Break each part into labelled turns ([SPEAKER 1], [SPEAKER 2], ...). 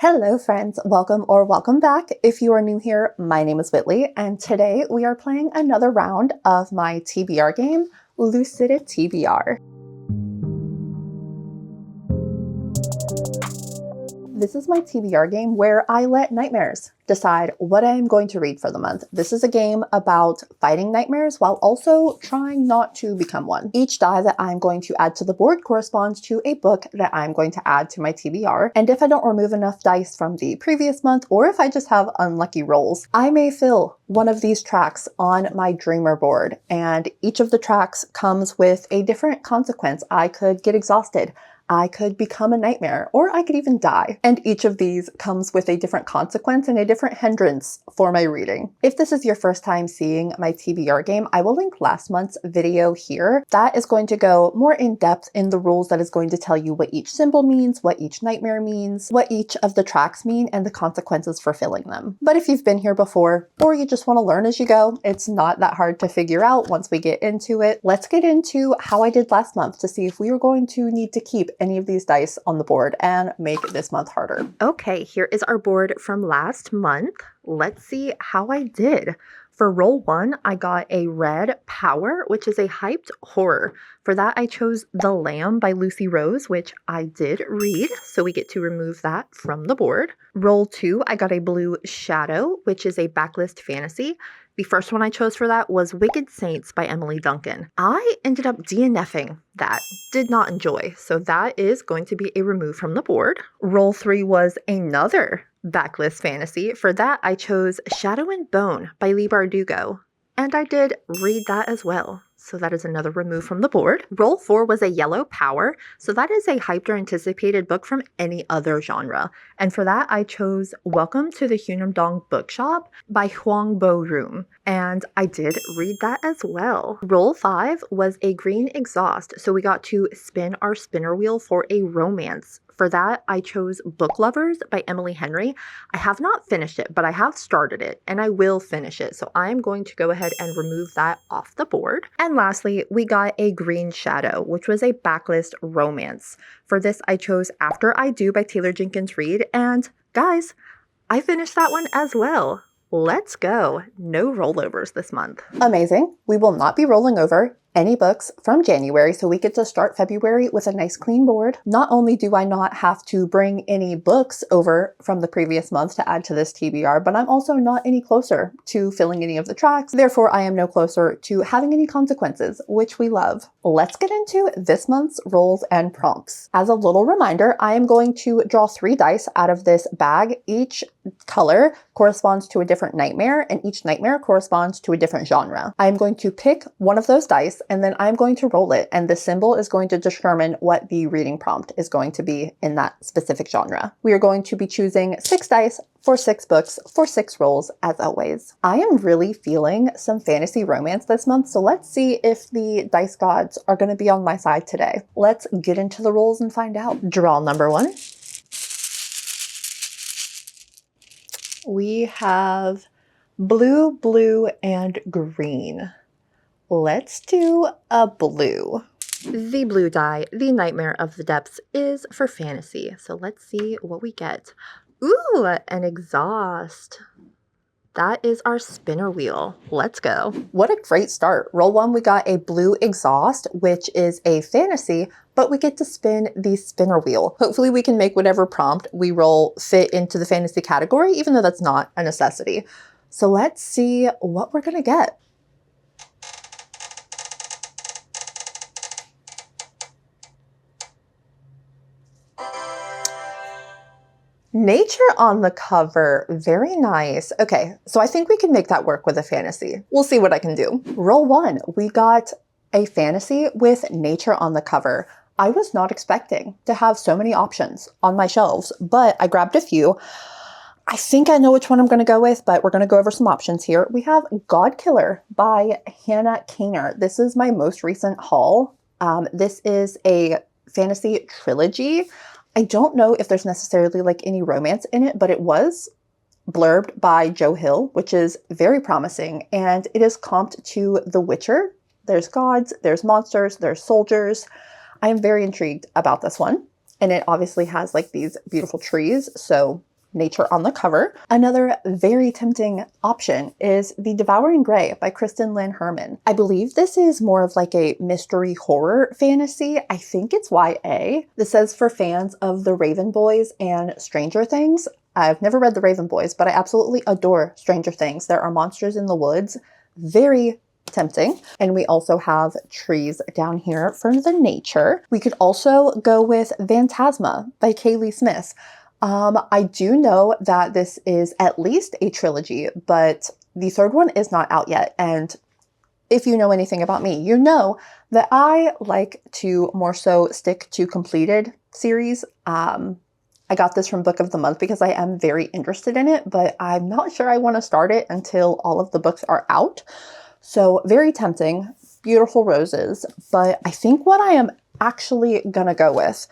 [SPEAKER 1] Hello friends, welcome or welcome back. If you are new here, my name is Whitley, and today we are playing another round of my TBR game, LucidiTBR. This is my TBR game where I let nightmares decide what I am going to read for the month. This is a game about fighting nightmares while also trying not to become one. Each die that I'm going to add to the board corresponds to a book that I'm going to add to my TBR. And if I don't remove enough dice from the previous month, or if I just have unlucky rolls, I may fill one of these tracks on my dreamer board. And each of the tracks comes with a different consequence. I could get exhausted, I could become a nightmare, or I could even die. And each of these comes with a different consequence and a different hindrance for my reading. If this is your first time seeing my TBR game, I will link last month's video here. That is going to go more in depth in the rules, that is going to tell you what each symbol means, what each nightmare means, what each of the tracks mean, and the consequences for filling them. But if you've been here before, or you just want to learn as you go, it's not that hard to figure out once we get into it. Let's get into how I did last month to see if we were going to need to keep any of these dice on the board and make this month harder. Okay, here is our board from last month. Let's see how I did. For roll 1, I got a red power, which is a hyped horror. For that, I chose The Lamb by Lucy Rose, which I did read, so we get to remove that from the board. Roll 2, I got a blue shadow, which is a backlist fantasy. The first one I chose for that was Wicked Saints by Emily Duncan. I ended up DNFing that, did not enjoy, so that is going to be a remove from the board. Roll 3 was another backlist fantasy. For that, I chose Shadow and Bone by Leigh Bardugo, and I did read that as well. So that is another remove from the board. Roll 4 was a yellow power. So that is a hyped or anticipated book from any other genre. And for that, I chose Welcome to the Hunam Dong Bookshop by Huang Bo Room. And I did read that as well. Roll 5 was a green exhaust. So we got to spin our spinner wheel for a romance. For that, I chose Book Lovers by Emily Henry. I have not finished it, but I have started it, and I will finish it. So I'm going to go ahead and remove that off the board. And lastly, we got a green shadow, which was a backlist romance. For this, I chose After I Do by Taylor Jenkins Reid. And guys, I finished that one as well. Let's go. No rollovers this month. Amazing. We will not be rolling over any books from January, so we get to start February with a nice clean board. Not only do I not have to bring any books over from the previous month to add to this TBR, but I'm also not any closer to filling any of the tracks. Therefore, I am no closer to having any consequences, which we love. Let's get into this month's rolls and prompts. As a little reminder, I am going to draw 3 dice out of this bag. Each color corresponds to a different nightmare, and each nightmare corresponds to a different genre. I'm going to pick one of those dice, and then I'm going to roll it, and the symbol is going to determine what the reading prompt is going to be in that specific genre. We are going to be choosing 6 dice for 6 books for 6 rolls, as always. I am really feeling some fantasy romance this month, so let's see if the dice gods are going to be on my side today. Let's get into the rolls and find out. Draw number 1. We have blue, blue, and green. Let's do a blue. The blue die, the Nightmare of the Depths, is for fantasy. So let's see what we get. Ooh, an exhaust. That is our spinner wheel. Let's go. What a great start. Roll 1, we got a blue exhaust, which is a fantasy, but we get to spin the spinner wheel. Hopefully we can make whatever prompt we roll fit into the fantasy category, even though that's not a necessity. So let's see what we're gonna get. Nature on the cover, very nice. Okay, so I think we can make that work with a fantasy. We'll see what I can do. Roll 1, we got a fantasy with nature on the cover. I was not expecting to have so many options on my shelves, but I grabbed a few. I think I know which one I'm going to go with, but we're going to go over some options here. We have Godkiller by Hannah Kaner. This is my most recent haul. This is a fantasy trilogy. I don't know if there's necessarily like any romance in it, but it was blurbed by Joe Hill, which is very promising, and it is comped to The Witcher. There's gods, there's monsters, there's soldiers. I am very intrigued about this one, and it obviously has like these beautiful trees, so nature on the cover. Another very tempting option is The Devouring Grey by Kristen Lynn Herman. I believe this is more of like a mystery horror fantasy. I think it's YA. This says for fans of The Raven Boys and Stranger Things. I've never read The Raven Boys, but I absolutely adore Stranger Things. There are monsters in the woods. Very tempting. And we also have trees down here for the nature. We could also go with Phantasma by Kaylee Smith. I do know that this is at least a trilogy, but the third one is not out yet. And if you know anything about me, you know that I like to more so stick to completed series. I got this from Book of the Month because I am very interested in it, but I'm not sure I want to start it until all of the books are out. So very tempting, beautiful roses. But I think what I am actually gonna go with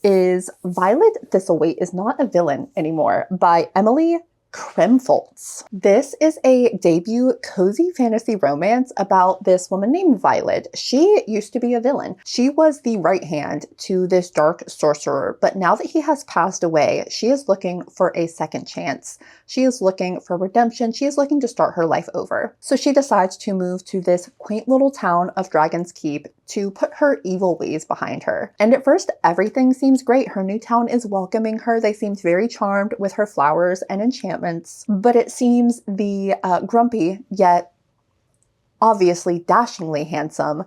[SPEAKER 1] is Violet Thistlethwaite is Not a Villain Anymore by Emily Kremfoltz. This is a debut cozy fantasy romance about this woman named Violet. She used to be a villain. She was the right hand to this dark sorcerer, but now that he has passed away, she is looking for a second chance. She is looking for redemption. She is looking to start her life over. So she decides to move to this quaint little town of Dragon's Keep to put her evil ways behind her. And at first, everything seems great. Her new town is welcoming her. They seemed very charmed with her flowers and enchantments. But it seems the grumpy, yet obviously dashingly handsome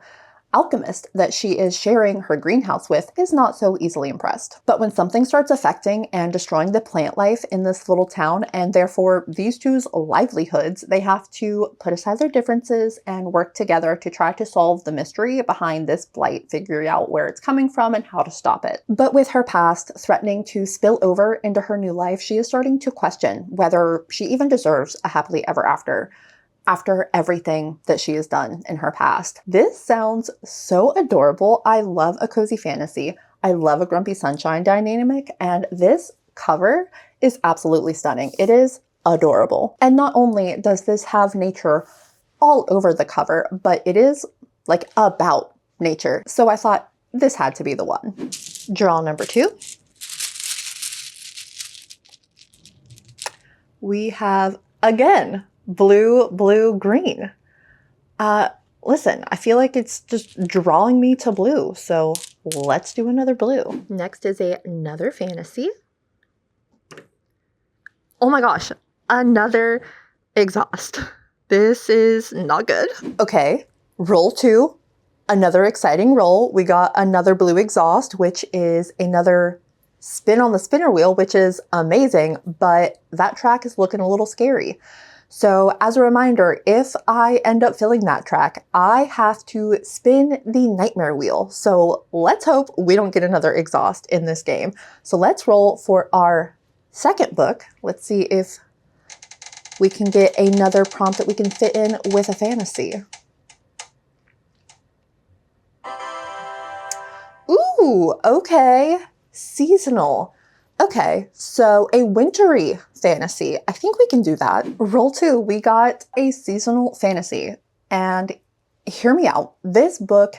[SPEAKER 1] alchemist that she is sharing her greenhouse with is not so easily impressed. But when something starts affecting and destroying the plant life in this little town, and therefore these two's livelihoods, they have to put aside their differences and work together to try to solve the mystery behind this blight, figuring out where it's coming from and how to stop it. But with her past threatening to spill over into her new life, she is starting to question whether she even deserves a happily ever after everything that she has done in her past. This sounds so adorable. I love a cozy fantasy. I love a grumpy sunshine dynamic, and this cover is absolutely stunning. It is adorable. And not only does this have nature all over the cover, but it is like about nature. So I thought this had to be the one. Draw number 2. We have, again, blue, blue, green. Listen, I feel like it's just drawing me to blue, so let's do another blue. Next is another fantasy. Oh my gosh, another exhaust. This is not good. Okay, roll 2, another exciting roll. We got another blue exhaust, which is another spin on the spinner wheel, which is amazing, but that track is looking a little scary. So as a reminder, if I end up filling that track, I have to spin the nightmare wheel. So let's hope we don't get another exhaust in this game. So let's roll for our second book. Let's see if we can get another prompt that we can fit in with a fantasy. Ooh, okay. Seasonal. Okay, so a wintry fantasy. I think we can do that. Roll 2, we got a seasonal fantasy. And hear me out. This book,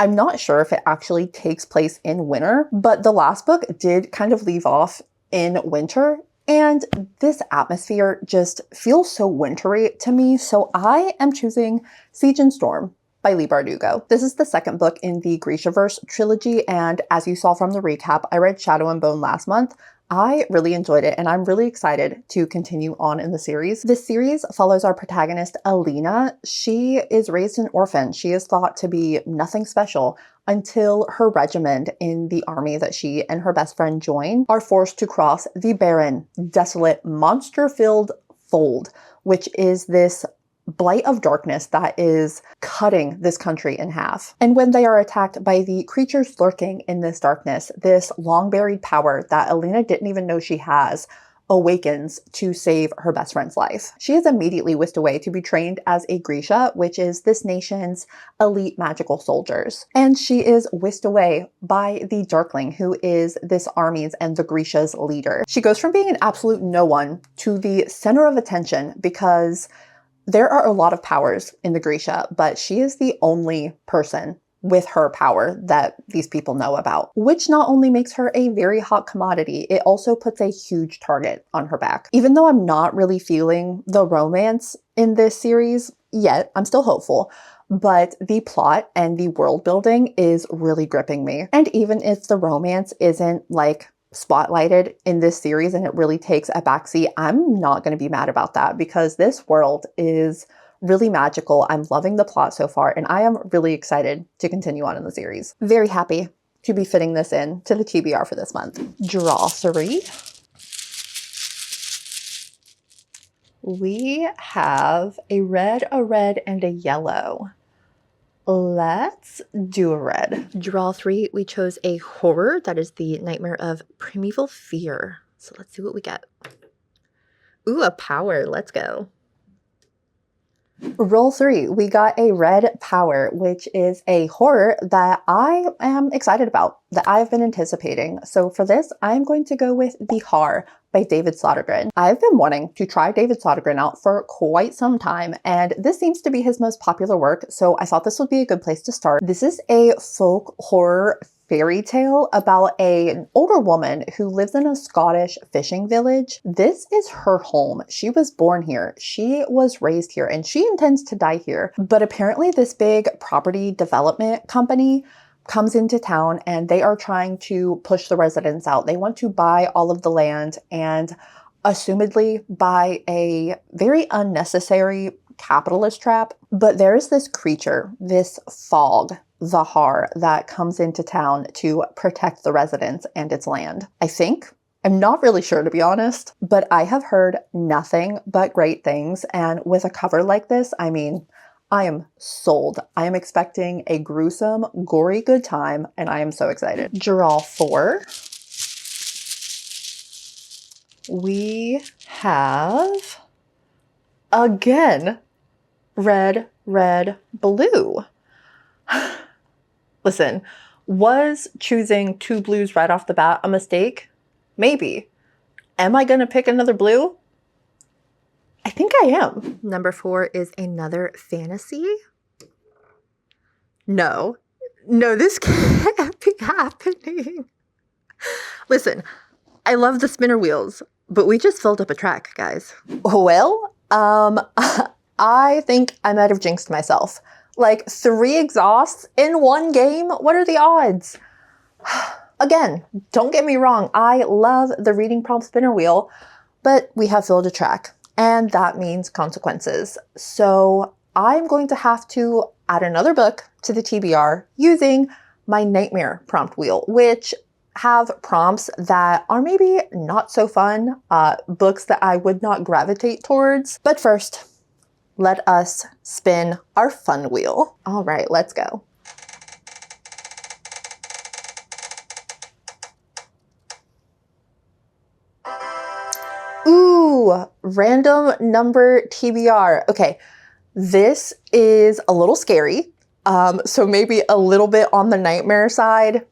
[SPEAKER 1] I'm not sure if it actually takes place in winter, but the last book did kind of leave off in winter. And this atmosphere just feels so wintry to me. So I am choosing Siege and Storm by Leigh Bardugo. This is the second book in the Grishaverse trilogy, and as you saw from the recap, I read Shadow and Bone last month. I really enjoyed it, and I'm really excited to continue on in the series. This series follows our protagonist, Alina. She is raised an orphan. She is thought to be nothing special until her regiment in the army that she and her best friend join are forced to cross the barren, desolate, monster-filled Fold, which is this blight of darkness that is cutting this country in half. And when they are attacked by the creatures lurking in this darkness, this long-buried power that Alina didn't even know she has awakens to save her best friend's life. She is immediately whisked away to be trained as a Grisha, which is this nation's elite magical soldiers. And she is whisked away by the Darkling, who is this army's and the Grisha's leader. She goes from being an absolute no one to the center of attention because there are a lot of powers in the Grisha, but she is the only person with her power that these people know about, which not only makes her a very hot commodity, it also puts a huge target on her back. Even though I'm not really feeling the romance in this series yet, I'm still hopeful, but the plot and the world building is really gripping me. And even if the romance isn't like spotlighted in this series and it really takes a backseat, I'm not going to be mad about that because this world is really magical. I'm loving the plot so far, and I am really excited to continue on in the series. Very happy to be fitting this in to the TBR for this month. Draw 3. We have a red, and a yellow. Let's do a red. Draw 3, we chose a horror. That is the Nightmare of Primeval Fear. So let's see what we get. Ooh, a power. Let's go. Roll 3, we got a red power, which is a horror that I am excited about, that I've been anticipating. So for this, I'm going to go with The Har by David Sodergren. I've been wanting to try David Sodergren out for quite some time, and this seems to be his most popular work, so I thought this would be a good place to start. This is a folk horror fairy tale about an older woman who lives in a Scottish fishing village. This is her home. She was born here. She was raised here, and she intends to die here. But apparently this big property development company comes into town and they are trying to push the residents out. They want to buy all of the land and assumedly buy a very unnecessary capitalist trap. But there is this creature, this fog, the Har, that comes into town to protect the residents and its land. I'm not really sure, to be honest, but I have heard nothing but great things. And with a cover like this, I mean, I am sold. I am expecting a gruesome, gory good time, and I am so excited. Draw 4. We have, again, red, blue. Listen, was choosing 2 blues right off the bat a mistake? Maybe. Am I going to pick another blue? I think I am. Number 4 is another fantasy. No, this can't be happening. Listen, I love the spinner wheels, but we just filled up a track, guys. Well, I think I might have jinxed myself. Like 3 exhausts in one game? What are the odds? Again, don't get me wrong. I love the reading prompt spinner wheel, but we have filled a track. And that means consequences. So I'm going to have to add another book to the TBR using my nightmare prompt wheel, which have prompts that are maybe not so fun, books that I would not gravitate towards. But first, let us spin our fun wheel. All right, let's go. Ooh, random number TBR. Okay, this is a little scary. So maybe a little bit on the nightmare side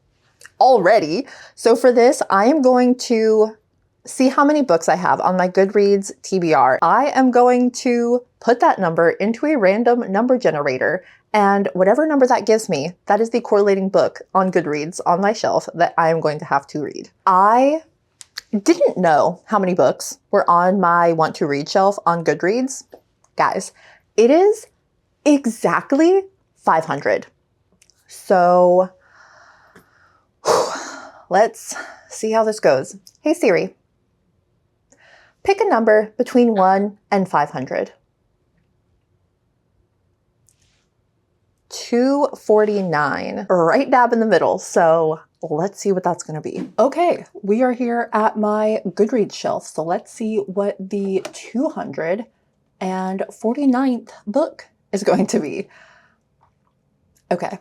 [SPEAKER 1] already. So for this, I am going to see how many books I have on my Goodreads TBR. I am going to put that number into a random number generator, and whatever number that gives me, that is the correlating book on Goodreads on my shelf that I am going to have to read. I didn't know how many books were on my want to read shelf on Goodreads. Guys, it is exactly 500. So let's see how this goes. Hey Siri, pick a number between 1 and 500. 249, right dab in the middle. So let's see what that's going to be. Okay, we are here at my Goodreads shelf. So let's see what the 249th book is going to be. Okay,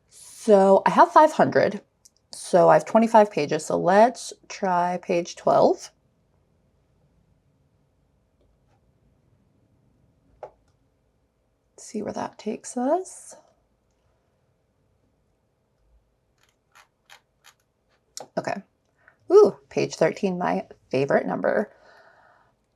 [SPEAKER 1] so I have 500. So I have 25 pages. So let's try page 12. See where that takes us. Okay. Ooh, page 13, my favorite number.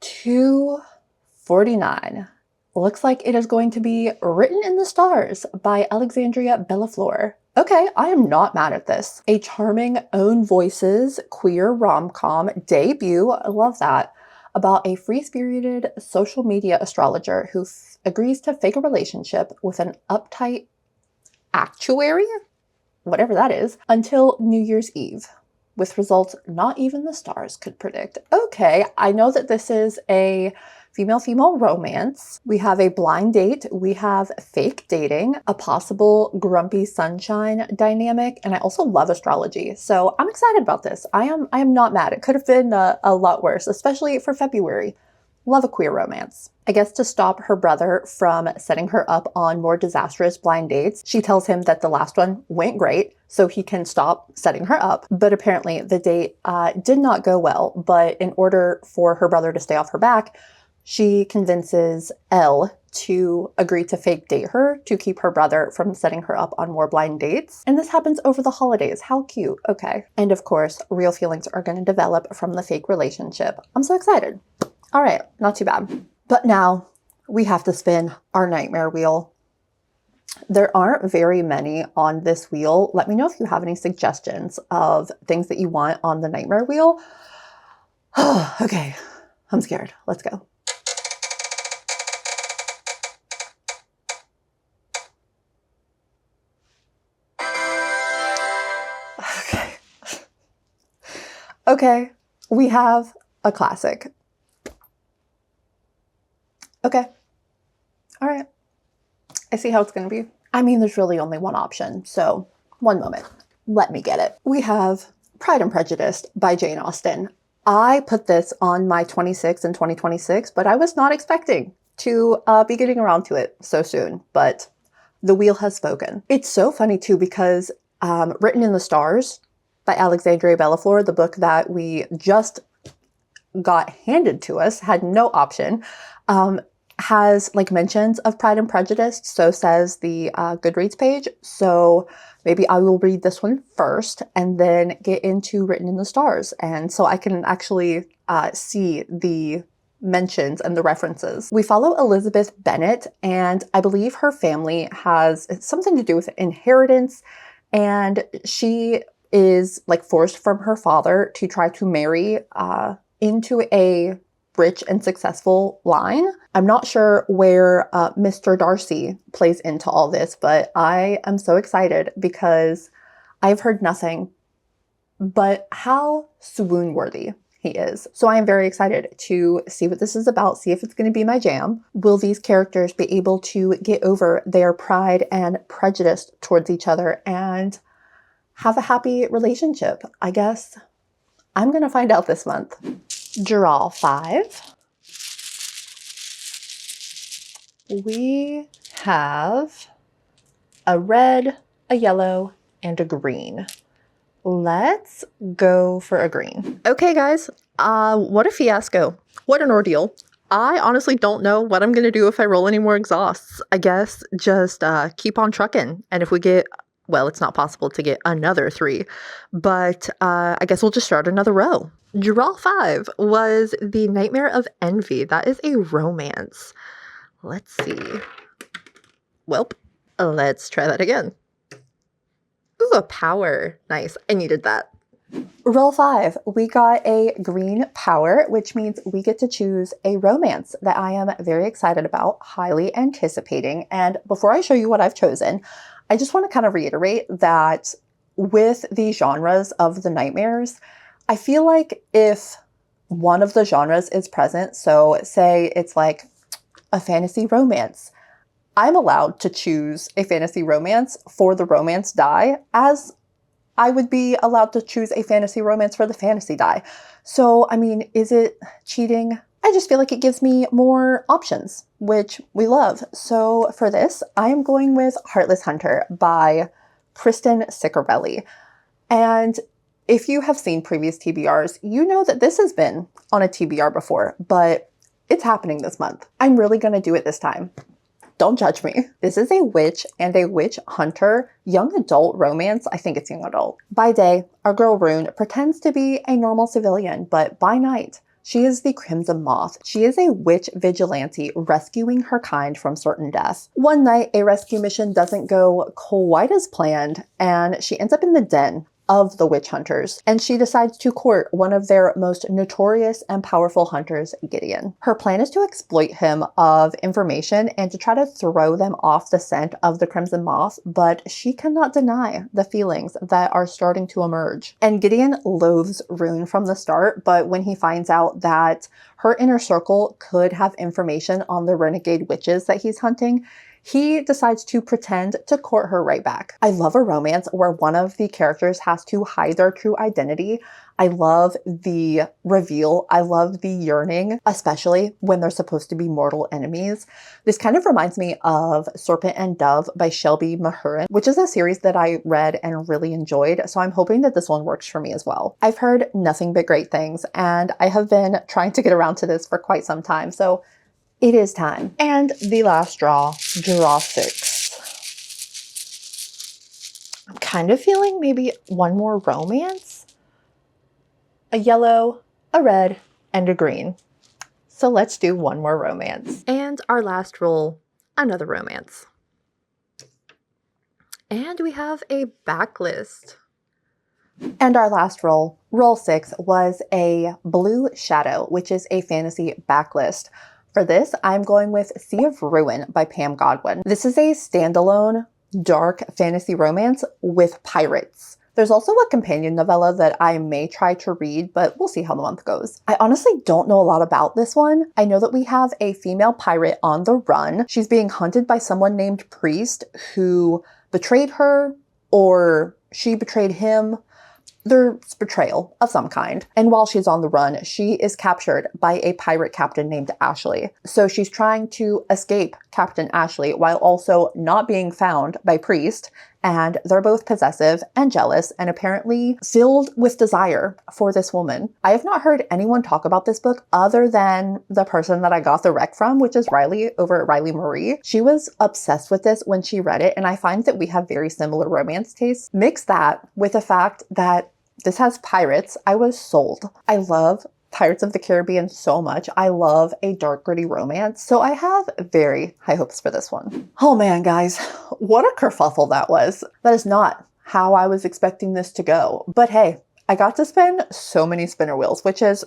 [SPEAKER 1] 249. Looks like it is going to be Written in the Stars by Alexandria Bellafleur. Okay, I am not mad at this. A charming own voices queer rom-com debut, I love that, about a free-spirited social media astrologer who agrees to fake a relationship with an uptight actuary, whatever that is, until New Year's Eve, with results not even the stars could predict. Okay, I know that this is a female-female romance. We have a blind date, we have fake dating, a possible grumpy sunshine dynamic, and I also love astrology. So I'm excited about this. I am not mad. It could have been a lot worse, especially for February. Love a queer romance. I guess to stop her brother from setting her up on more disastrous blind dates, she tells him that the last one went great, so he can stop setting her up. But apparently the date did not go well, but in order for her brother to stay off her back, she convinces Elle to agree to fake date her to keep her brother from setting her up on more blind dates. And this happens over the holidays. How cute. Okay. And of course, real feelings are going to develop from the fake relationship. I'm so excited. All right, not too bad. But now we have to spin our nightmare wheel. There aren't very many on this wheel. Let me know if you have any suggestions of things that you want on the nightmare wheel. Okay, I'm scared. Let's go. Okay. Okay, we have a classic. Okay. All right. I see how it's going to be. I mean, there's really only one option, so one moment. Let me get it. We have Pride and Prejudice by Jane Austen. I put this on my 26 in 2026, but I was not expecting to be getting around to it so soon, but the wheel has spoken. It's so funny too because Written in the Stars by Alexandria Bellafleur, the book that we just got handed to us, had no option, has like mentions of Pride and Prejudice, so says the Goodreads page. So maybe I will read this one first and then get into Written in the Stars. And so I can actually see the mentions and the references. We follow Elizabeth Bennet, and I believe her family has something to do with inheritance, and she is like forced from her father to try to marry into a rich and successful line. I'm not sure where Mr. Darcy plays into all this, but I am so excited because I've heard nothing but how swoon-worthy he is. So I am very excited to see what this is about, see if it's going to be my jam. Will these characters be able to get over their pride and prejudice towards each other and have a happy relationship? I guess I'm going to find out this month. Draw 5. We have a red, a yellow, and a green. Let's go for a green. Okay, guys, what a fiasco. What an ordeal. I honestly don't know what I'm going to do if I roll any more exhausts. I guess just keep on trucking. And if we get, well, it's not possible to get another 3, but I guess we'll just start another row. Draw 5 was The Nightmare of Envy. That is a romance. Let's see. Welp, let's try that again. Ooh, a power. Nice. I needed that. Roll 5. We got a green power, which means we get to choose a romance that I am very excited about, highly anticipating. And before I show you what I've chosen, I just want to kind of reiterate that with the genres of the nightmares, I feel like if one of the genres is present, so say it's like a fantasy romance, I'm allowed to choose a fantasy romance for the romance die as I would be allowed to choose a fantasy romance for the fantasy die. So, I mean, is it cheating? I just feel like it gives me more options, which we love. So for this, I am going with Heartless Hunter by Kristen Ciccarelli. And if you have seen previous TBRs, you know that this has been on a TBR before, but it's happening this month. I'm really going to do it this time. Don't judge me. This is a witch and a witch hunter young adult romance. I think it's young adult. By day, our girl Rune pretends to be a normal civilian, but by night, She is the Crimson Moth. She is a witch vigilante rescuing her kind from certain death. One night, a rescue mission doesn't go quite as planned, and she ends up in the den of the witch hunters, and she decides to court one of their most notorious and powerful hunters, Gideon. Her plan is to exploit him of information and to try to throw them off the scent of the Crimson Moth, but she cannot deny the feelings that are starting to emerge. And Gideon loathes Rune from the start, but when he finds out that her inner circle could have information on the renegade witches that he's hunting, he decides to pretend to court her right back. I love a romance where one of the characters has to hide their true identity. I love the reveal. I love the yearning, especially when they're supposed to be mortal enemies. This kind of reminds me of Serpent and Dove by Shelby Mahurin, which is a series that I read and really enjoyed, so I'm hoping that this one works for me as well. I've heard nothing but great things, and I have been trying to get around to this for quite some time, so it is time. And the last draw 6. I'm kind of feeling maybe one more romance. A yellow, a red, and a green. So let's do one more romance. And our last roll, another romance. And we have a backlist. And our last roll, roll 6, was a Blue Shadow, which is a fantasy backlist. For this, I'm going with Sea of Ruin by Pam Godwin. This is a standalone dark fantasy romance with pirates. There's also a companion novella that I may try to read, but we'll see how the month goes. I honestly don't know a lot about this one. I know that we have a female pirate on the run. She's being hunted by someone named Priest who betrayed her, or she betrayed him. There's betrayal of some kind. And while she's on the run, she is captured by a pirate captain named Ashley. So she's trying to escape Captain Ashley while also not being found by Priest. And they're both possessive and jealous and apparently filled with desire for this woman. I have not heard anyone talk about this book other than the person that I got the rec from, which is Riley over at Riley Marie. She was obsessed with this when she read it, and I find that we have very similar romance tastes. Mix that with the fact that this has pirates. I was sold. I love Pirates of the Caribbean so much. I love a dark, gritty romance. So I have very high hopes for this one. Oh man, guys, what a kerfuffle that was. That is not how I was expecting this to go. But hey, I got to spin so many spinner wheels, which is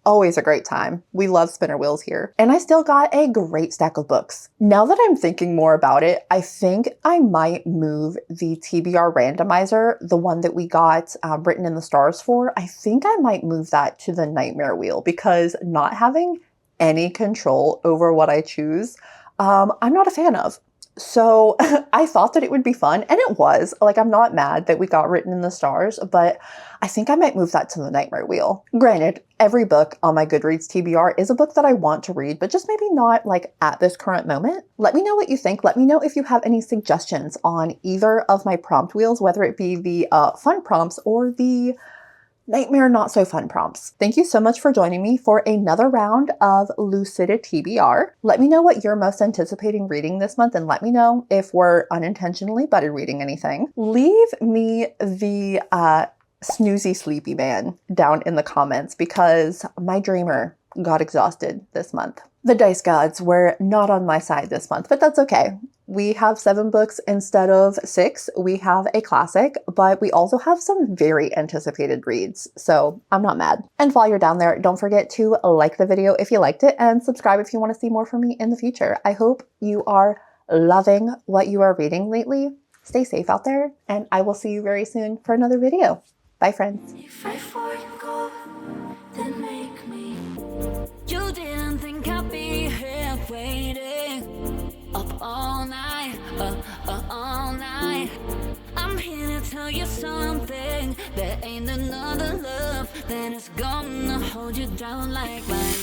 [SPEAKER 1] always a great time. We love spinner wheels here. And I still got a great stack of books. Now that I'm thinking more about it, I think I might move the TBR randomizer, the one that we got written in the stars for. I think I might move that to the nightmare wheel, because not having any control over what I choose, I'm not a fan of. So I thought that it would be fun, and it was. Like, I'm not mad that we got written in the stars, but I think I might move that to the nightmare wheel. Granted, every book on my Goodreads TBR is a book that I want to read, but just maybe not like at this current moment. Let me know what you think. Let me know if you have any suggestions on either of my prompt wheels, whether it be the fun prompts or the nightmare not so fun prompts. Thank you so much for joining me for another round of LucidiTBR. Let me know what you're most anticipating reading this month, and let me know if we're unintentionally buddy reading anything. Leave me the snoozy sleepy man down in the comments, because my dreamer got exhausted this month. The dice gods were not on my side this month, but that's okay. We have 7 books instead of 6. We have a classic, but we also have some very anticipated reads, so I'm not mad. And while you're down there, don't forget to like the video if you liked it, and subscribe if you want to see more from me in the future. I hope you are loving what you are reading lately. Stay safe out there, and I will see you very soon for another video. Bye, friends.
[SPEAKER 2] Before you go, then make me. You didn't think I'd be here waiting up all night, all night. I'm here to tell you something. There ain't another love that is gonna hold you down like mine.